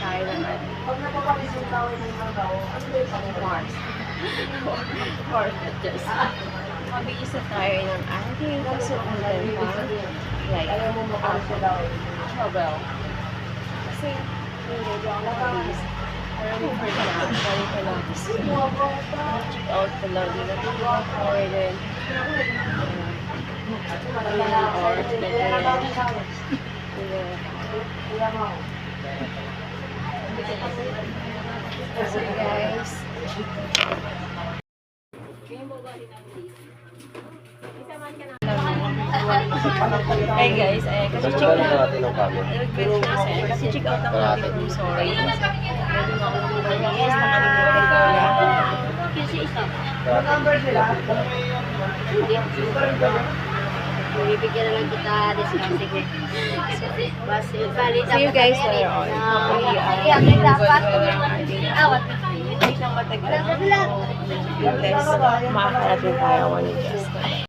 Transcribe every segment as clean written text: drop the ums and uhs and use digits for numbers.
tayo naman. Pag napapalising tayo ng mga Mars. Or just mabigis na tayo ng ating kasuundan pa. Like, trouble. Kasi, hindi ako nakabigis. Marami for now. Marami for now. Check out the lobby na ito. Or then, or so guys, hey guys, kasi check out natin ang camera. Kasi check out ang natin kung sorry. Meron ako malinis na kalimutan ko na. Kasi isa. Number sila? Bibigyan na lang kita discount. Sige. See you guys later on. Awat. Hindi siyang matagal. Unless makakarating tayo when you just because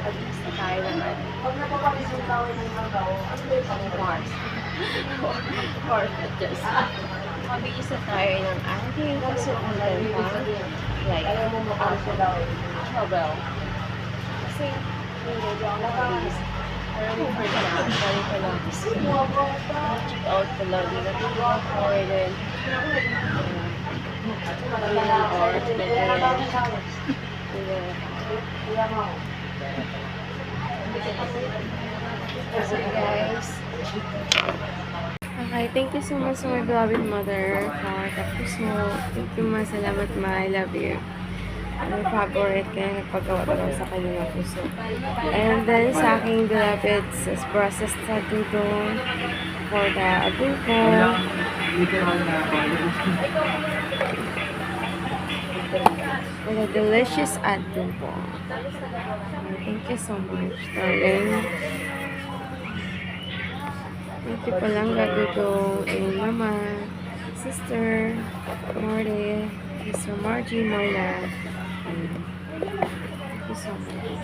pag-is na tayo naman. Pag napapalising tayo ng mga Mars. Or just mabigis na tayo ng ating kasuundan pa. Like, trouble. Kasi, hindi ako nakabigis. Marami for now. Marami for now. Check out the lobby na ito. Or then, so guys, okay, thank you so much to my beloved mother. Tapos mo, thank you ma, salamat ma, I love you. Ang favorite kaya nagpagawa ko sa kanyang puso. And then sa aking beloved sis process sa dito for the adobo. For the delicious adobo. Thank you so much, darling. Thank you Palangga, Dudo, and Mama, Sister, Marty, Mr. Margie, Marla. Thank you so much.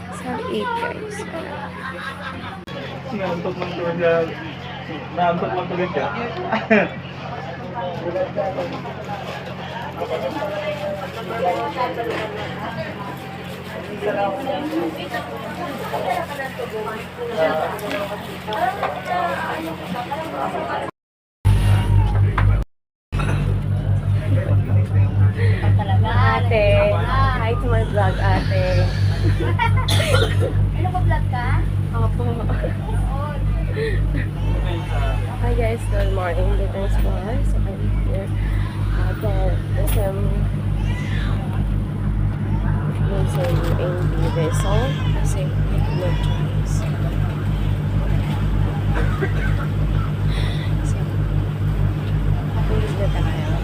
Let's have 8 guys. Naantok man talaga. Naantok man talaga. Ate, hi to my vlog, ate. Ano ba vlog ka? Opo. Hi guys, good morning. Thanks for us. I'm here. There's in the vessel kasi no choice. So, pulis na tayo.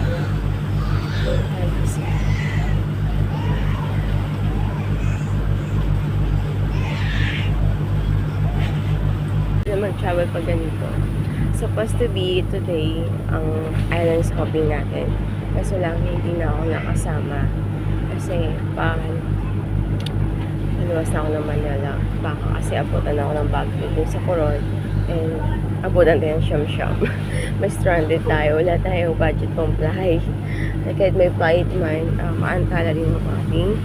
Mag-travel pa ganito. Supposed to be today ang island hopping natin. Kaso lang hindi na ako nakasama. Kasi naluwas na ako ng Manila. Baka kasi abutan ako ng Baguio dun sa Coron. And abutan tayo ng Siyam-Siyam. May stranded tayo. Wala tayong budget pang flight. Kahit may flight man, maantala rin ang ating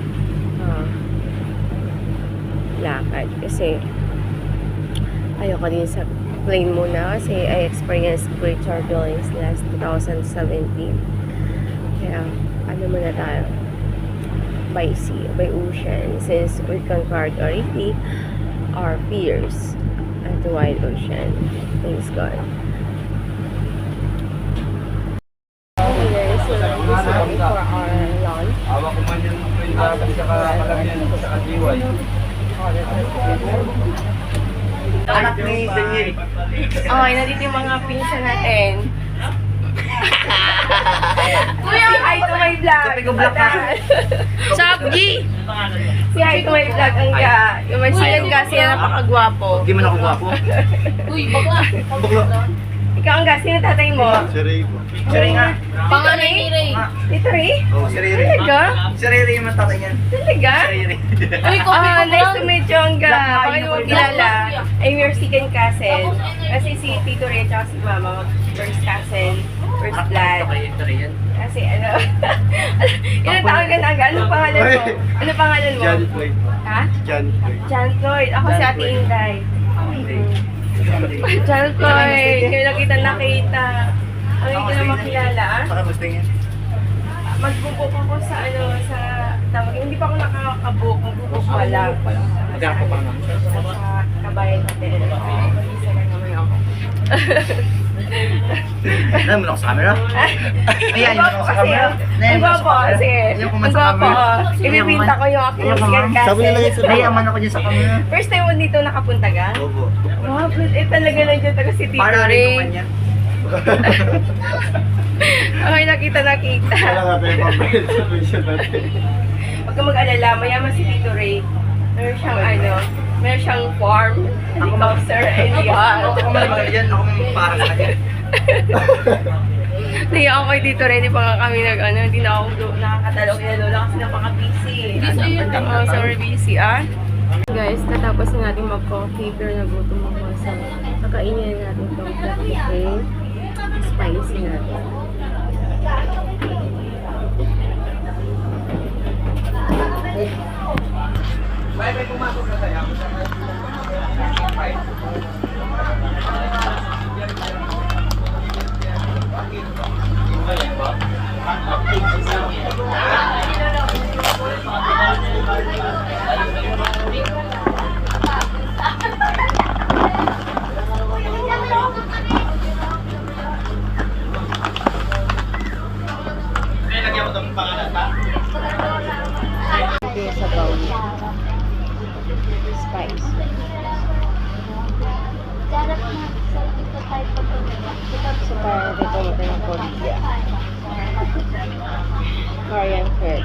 lakad. Kasi ayoko din sa plane muna kasi I experienced great turbulence last 2017. Kaya, ano muna tayo? By sea, by ocean. Since we conquered already our fears at the wide ocean. Thanks God. Okay guys, so this is for our lunch. Awa ko man yung kalagyan ko sa katiway. Anak ni Daniel. Okay, nandito yung mga pinsan natin. Kuya, hi to my vlog. Sabi ko vlog ka. Sabji! Si hi to my vlog. Ang ka. Yung may silang kasi na napakagwapo. Hindi man ako gwapo. Uy, bakla. Bakla. Ikaw ang kasi na tatay mo. Si Ray po. Si Ray nga. Panganay ni Ray. Dito rin? Oo, si Ray Ray. Talaga? Si Ray Ray yung tatay niyan. Talaga? Si Ray Ray. Uy, coffee ko Nice to meet you, Angga. Bakit mo kilala? I'm your second cousin. Kasi si Tito Ray at si Mama, first cousin, first blood. Kasi ano, ilang taon ka na? Anong pangalan mo? Ano pangalan mo? John Floyd. Ha? John Floyd. John Floyd. Ako si John Ate Floyd. Inday. John Floyd. Ngayon lang kita nakita. Ang hindi ko na makilala, ah. Saka gusto niya. Mag-book ako sa ano, sa tawag. Hindi pa ako nakaka-book. Mag-book pa lang. Magkako pa naman. Sa Kabayan Hotel. Isa lang naman ako. Alam mo na ako sa camera? Ayan, yun ako sa camera. Ang gwapo, sige. Yung Ang kuman sa gwapo. camera. Ibibinta ko yung aking second Sabi nila cousin. yun, nayaman ako dyan sa camera. First time mo dito nakapunta ka? Opo. Wow, talaga nandiyan taga si Tito Para rin Ray. naman yan. Okay, nakita. Wala nga tayo pang-bread situation natin. Huwag ka mag-alala, mayaman si Tito Ray. Meron siyang farm, helicopter, and yacht. Ako malamang yan, ako may para sa kanya. Hindi ako kay Tito Ray, hindi pa nga kami hindi na ako nakakatalo kay Lola kasi napaka-busy. Sorry, busy, ah. Guys, katapos na natin mag-coffee, pero nagutom ako sa kakainin natin itong coffee. Spicy natin. May pumasok na tayo. Lagyan mo itong pangalan ba? Ito yung sabaw niya. Spice. So, parang dito mo ng Korea. Korean food.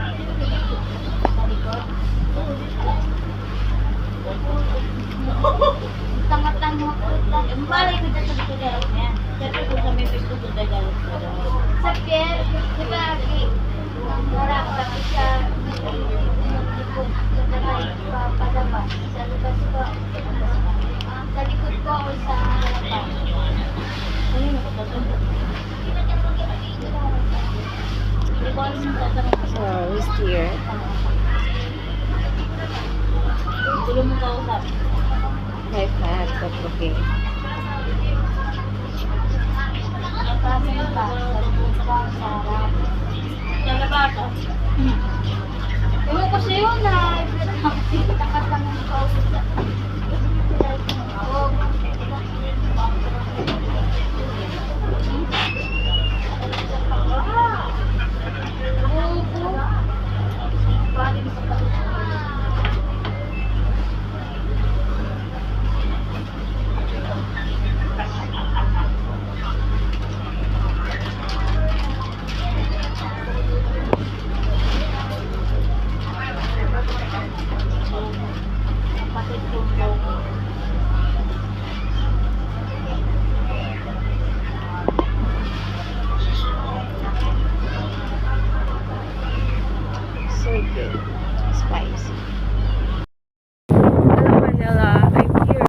Tangat-tangat mo ko. Ang balay ko dyan sa pagkagalap niya. Siyempre kung sa may Facebook ko dagalap ko. Sa Pierre, di ba, wala ko lang siya. Palabas. Sa labas ko. Sa likod ko o sa harapan. Ayun ako ba? Hindi ko alam yung tatanong ko. So, who's here? Tulong mo kausap. High fat, but okay. Nakasin ka. Sa likod ka. Sa harapan. Sa labas. Ewan ko sa'yo na takat lang ang kausap. So good. Spicy. Hello Manila, I'm here.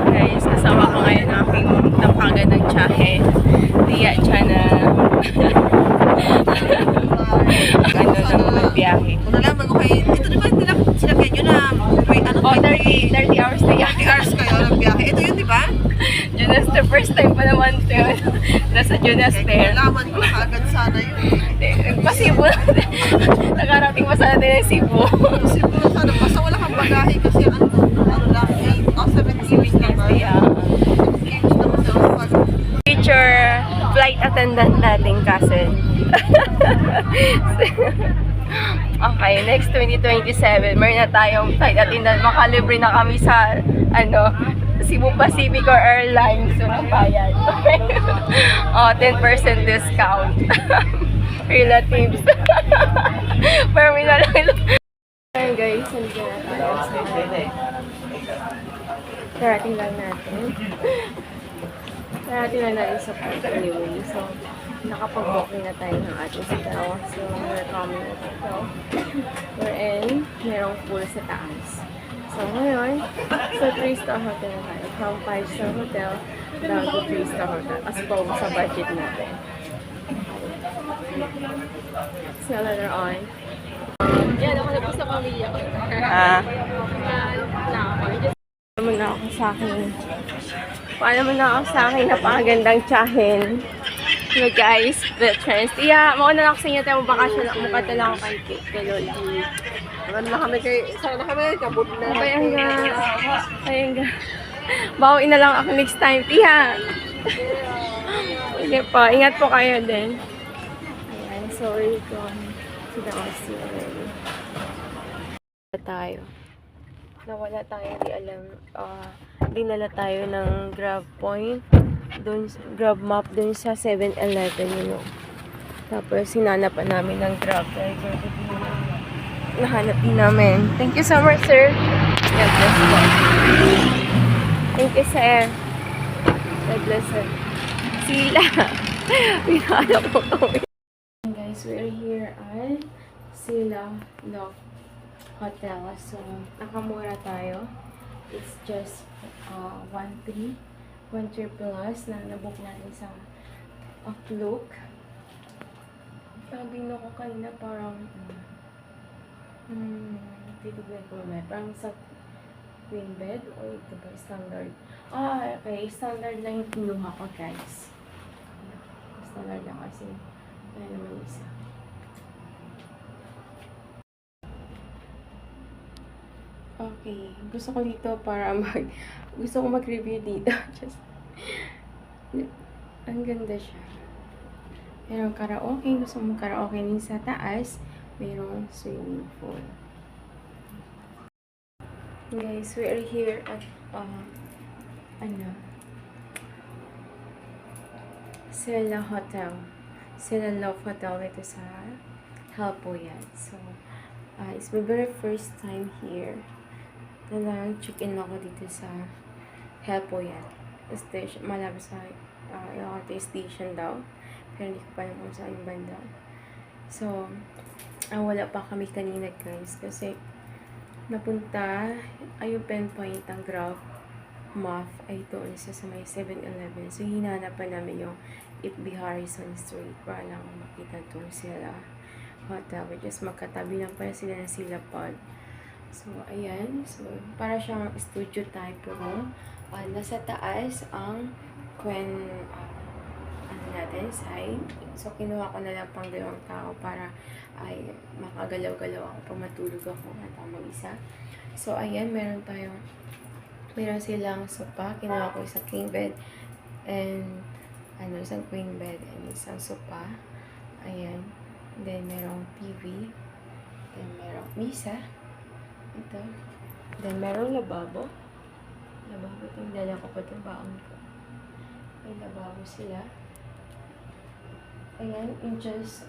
Guys, kasama ko ngayon ang aking tampagan ng tsahe. Tia Chana. Ano ng biyahe. Kung nalaman ko kayo, ito di ba sinakyan nyo na Oh, 30 hours na yan. 30 hours kayo ng biyahe? Ito yun, di ba? Junaster, first time pa naman ito yun. Nasa Junaster. Nalaman ko na kaagad sana yun. Pasibo na. Nakarating pa sana din ng Cebu. Siguro sana, basta wala kang bagahe kasi ano lang, 8 o 7 years naman. Yeah. 6 years naman sa pag Future flight attendant nating cousin. Okay, next 2027, meron na tayong flight attendant. Makalibre na kami sa Cebu Pacific or Airlines. So, nabayad. Oh, 10% discount. Relatives. Pero may nalang. Ayun guys, hindi na tayo sa karating lang natin. Karating lang natin sa park anyway. So, nakapag-booking na tayo ng ating hotel. So, we're coming at hotel. We're in, merong pool sa taas. So, ngayon, sa 3-star hotel na tayo. From 5-star hotel down to 3-star hotel. As po sa budget natin. So, later on. Yan, ako na po sa pamilya ko. Paano mo na ako sa akin? Paano mo na ako sa akin? Napakagandang tsahin. Hello guys, the trends. Iya, mauna na ako sa inyo tayo bakasyon. Mukha talaga ako kay Lola. Sana na kami, kabut na. Ayun nga. Ayun nga. Bawin na lang ako next time. Tiya. Sige po. Ingat po kayo din. Ayan. Sorry ko. Sila kasi already. Tayo. Nawala tayo. Di alam. Dinala tayo ng grab point. Dun, grab map dun sa 7-Eleven. You know. Tapos sinanapan namin ng grab driver. Nahanap din namin. Thank you so much, sir. God bless po. Thank you, sir. God bless, sir. Sila. Pinahanap ko kami. Guys, we're here at Sila Love Hotel. So, nakamura tayo. It's just 1-3 plus na nabook natin sa Outlook. Sabi na ko kanina parang titignan ko na. Parang sa queen bed o ito ba standard? Okay. Standard lang yung kinuha ko, guys. Standard lang kasi kaya naman isa. Okay. Gusto ko dito para gusto ko mag-review dito. Just ang ganda siya. Merong karaoke. Gusto mo karaoke din sa taas. Merong swimming pool. Guys, we are here at Sila Hotel. Sila Love Hotel ito sa Halpoyan. So, it's my very first time here. Check-in ako dito sa Halpoyan Station. Malapit sa LRT station daw. Pero hindi ko pa alam kung saan yung banda. So, wala pa kami kanina guys kasi napunta yung pinpoint ng graph map ay doon sa may 7-Eleven. So, hinanap pa namin yung Itby Harrison Street para lang makita doon sila hotel, which is magkatabi lang pala sila na sila pod. So, ayan. So, para siyang studio type room. Nasa taas ang natin side. So, kinuha ko na lang pang 2 tao para ay makagalaw-galaw ako pag matulog ako at mag-isa. So, ayan, meron silang sopa. Kinuha ko isang king bed and isang queen bed and isang sopa. Ayan. Then, merong TV. Then, merong misa. Ito. Then, merong lababo. Lababo. Itong dala ko pa itong baon ko. May lababo sila. Ayan, yung just,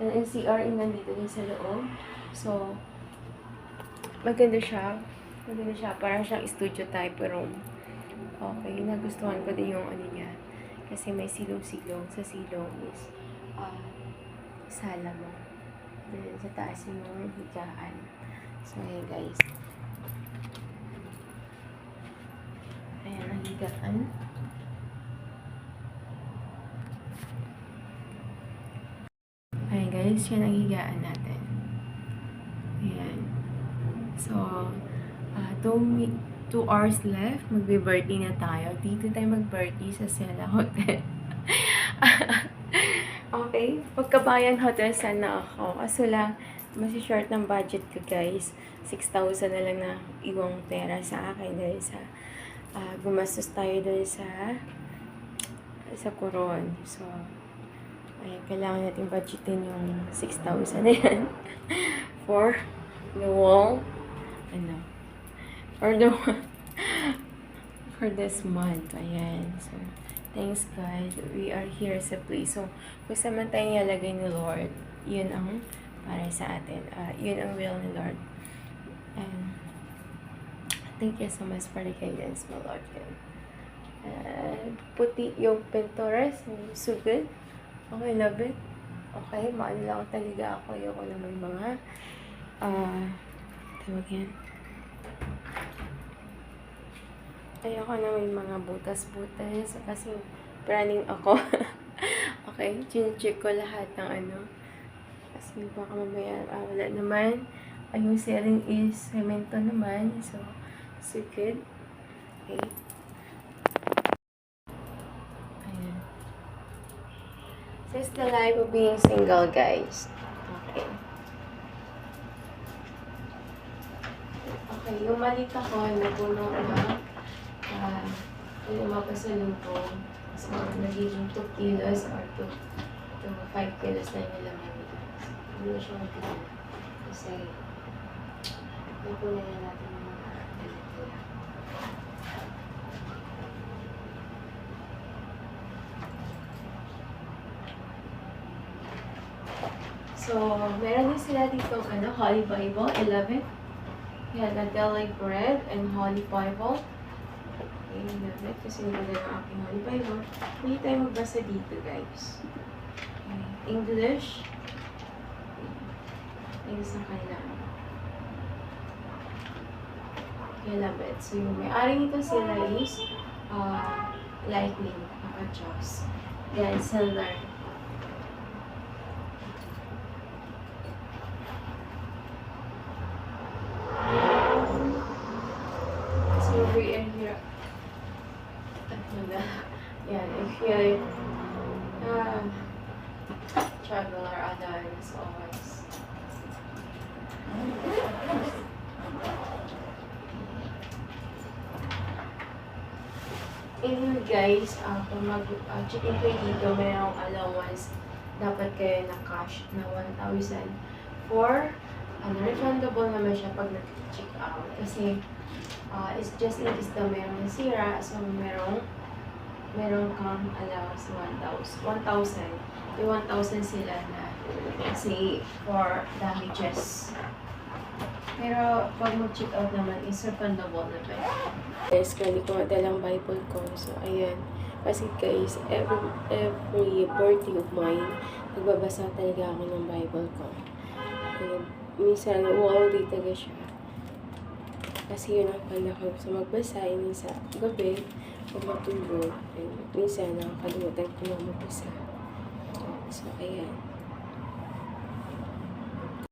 NCR nandito din sa loob. So, maganda siya. Parang siyang studio type room. Okay, nagustuhan ko din yung niya. Kasi may silong-silong. Sa silong is, sala mo. Then, sa taas yung higaan. So, ayan guys. Ayan, ang higaan. Ayan guys, yan ang higaan natin. Ayan. So, 2 hours left. Magbe-birthday na tayo. Dito tayo mag-birthday sa Sela Hotel. Okay. Pagkabayan Hotel sana ako. Kaso lang, short ng budget ko guys. 6,000 na lang na iwang pera sa akin dahil sa gumastos tayo dahil sa Coron. So, ayan, kailangan natin budgetin yung 6,000 na yan for the wall, for this month. Ayan, so, thanks God, we are here sa place. So, kung saan man tayo nilalagay ni Lord, yun ang para sa atin. Yun ang will ni Lord. And, thank you so much for the guidance, my Lord. Puti yung pintores, so good. Okay, love it. Okay, maano lang talaga ako. Ayoko na may mga, tawag yan, Ayoko na may mga butas-butas kasi planning ako. Okay, check ko lahat ng ano. Kasi baka mamaya, wala naman. Yung ceiling is cemento naman. So, good. Okay. Ayan. So, it's the life of being single, guys. Okay. Okay, yung malita ko, napuno na. Lumabas sa loob. So, nagiging 2 kilos or 2 to 5 kilos na yung laman nito. Hindi na siya magkita. Kasi, napuno na natin yung mga nila. So, meron din sila dito, Holy Bible, 11. Yan, Adelaide bread and Holy Bible. Okay, 11. Kasi nila ng aking Holy Bible. Hindi tayo magbasa dito, guys. Okay. English. English na kanila. Okay, 11. So, yung may-ari nito sila is Lightning, Diyos. Yan, Silver. Over in here. Yeah, if you traveler alone as always. Anyway guys, kung mag-check in kayo dito, mayroong allowance. Dapat kayo na cash na 1,000 for refundable naman siya pag nag-check out. Kasi it's just in case daw merong nasira, so merong kang allowance 1,000. Yung 1,000 sila na say for damages. Pero pag mag-check out naman is refundable naman. Guys, hindi ko madalang Bible ko. So, ayan. Kasi guys, every birthday of mine, nagbabasa talaga ako ng Bible ko. And, minsan, wall day talaga siya. Kasi yun ang panahon sa magbasa, yun sa gabi, o matulog. And minsan, nakakalimutan ko na magbasa. So, ayan.